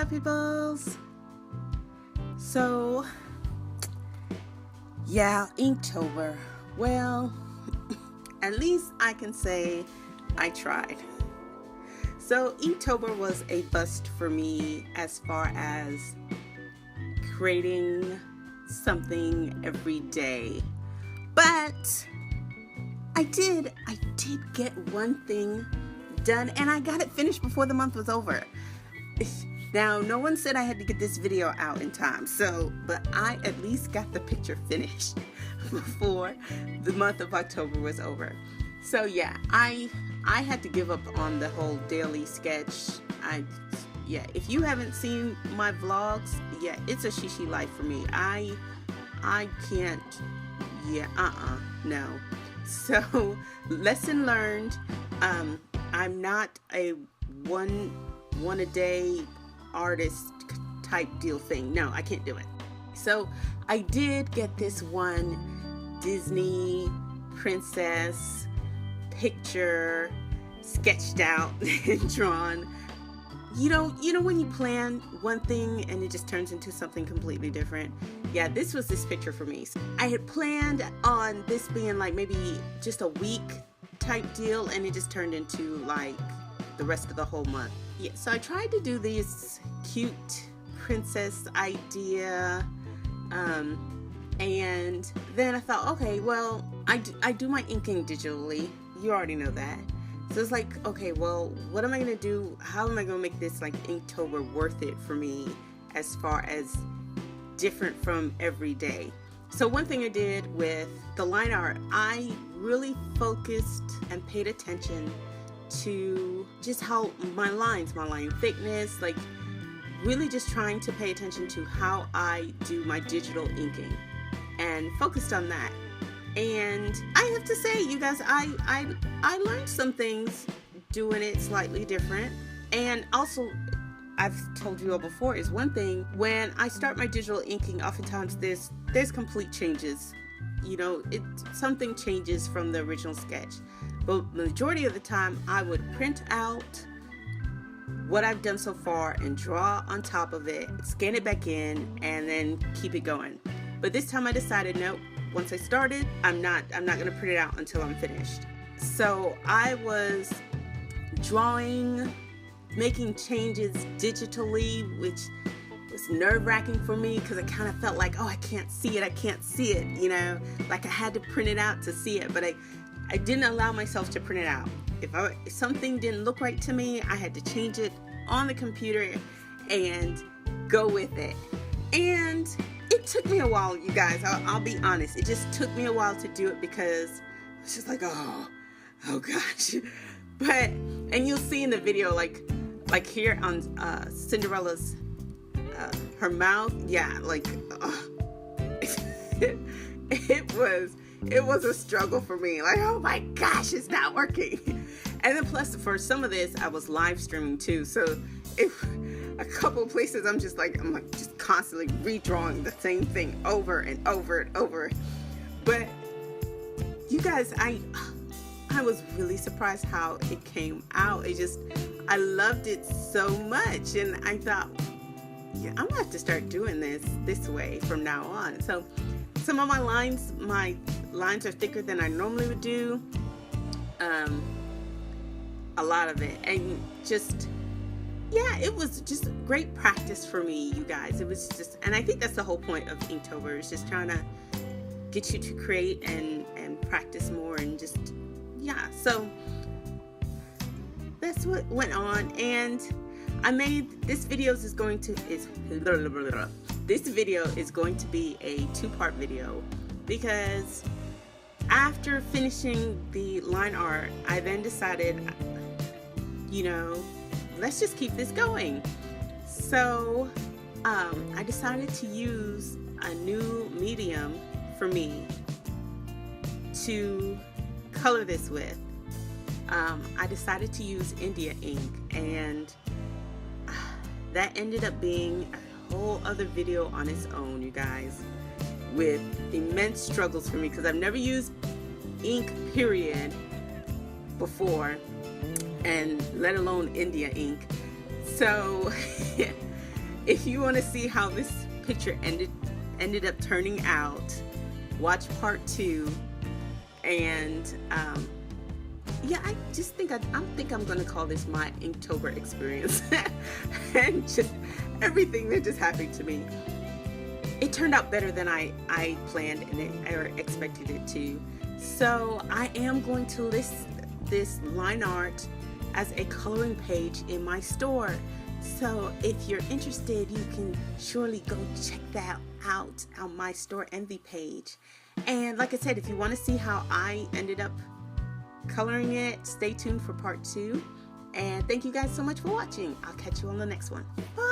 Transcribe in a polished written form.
peoples. So yeah, Inktober. Well, at least I can say I tried. So Inktober was a bust for me as far as creating something every day. But I did get one thing done, and I got it finished before the month was over. Now, no one said I had to get this video out in time, but I at least got the picture finished before the month of October was over. So yeah, I had to give up on the whole daily sketch. If you haven't seen my vlogs, it's a Xiexie life for me. I can't, no. So, lesson learned. I'm not a one a day artist type deal thing. No, I can't do it. So I did get this one Disney princess picture sketched out and drawn. You know when you plan one thing and it just turns into something completely different? Yeah, this was this picture for me. I had planned on this being like maybe just a week type deal, and it just turned into like the rest of the whole month. Yeah, so I tried to do this cute princess idea, and then I thought, okay, well, I do my inking digitally. You already know that. So it's like, okay, well, what am I going to do? How am I going to make this like Inktober worth it for me as far as different from every day? So one thing I did with the line art, I really focused and paid attention to just how my line thickness, like really just trying to pay attention to how I do my digital inking and focused on that. And I have to say, you guys, I learned some things doing it slightly different. And also, I've told you all before, is one thing, when I start my digital inking, oftentimes there's complete changes. Something changes from the original sketch. But the majority of the time, I would print out what I've done so far and draw on top of it, scan it back in, and then keep it going. But this time I decided, nope, once I started, I'm not going to print it out until I'm finished. So I was drawing, making changes digitally, which was nerve-wracking for me because I kind of felt like, oh, I can't see it, like I had to print it out to see it, but I didn't allow myself to print it out. If something didn't look right to me, I had to change it on the computer and go with it. And it took me a while, you guys. I'll be honest. It just took me a while to do it because it's just like, oh gosh. And you'll see in the video, like here on Cinderella's, her mouth, it was a struggle for me. Like, oh my gosh, it's not working. And then plus for some of this, I was live streaming too. So a couple of places I'm just constantly redrawing the same thing over and over and over. But you guys, I was really surprised how it came out. I loved it so much, and I thought, yeah, I'm gonna have to start doing this way from now on. So some of my lines are thicker than I normally would do. A lot of it, and it was just great practice for me, you guys. It was just, and I think that's the whole point of Inktober, is just trying to get you to create and practice more, and just, so that's what went on. And I made this video is going to be a two-part video, because after finishing the line art, I then decided, let's just keep this going. So I decided to use a new medium for me to color this with. I decided to use India ink, and that ended up being a whole other video on its own, you guys, with immense struggles for me, because I've never used ink period before, and let alone India ink. So if you want to see how this picture ended up turning out, watch part 2. And yeah, I just think I'm gonna call this my Inktober experience. And just everything that just happened to me, it turned out better than I planned or expected it to. So I am going to list this line art as a coloring page in my store. So if you're interested, you can surely go check that out on my store envy page. And like I said, if you want to see how I ended up coloring it, stay tuned for part 2. And thank you guys so much for watching. I'll catch you on the next one. Bye.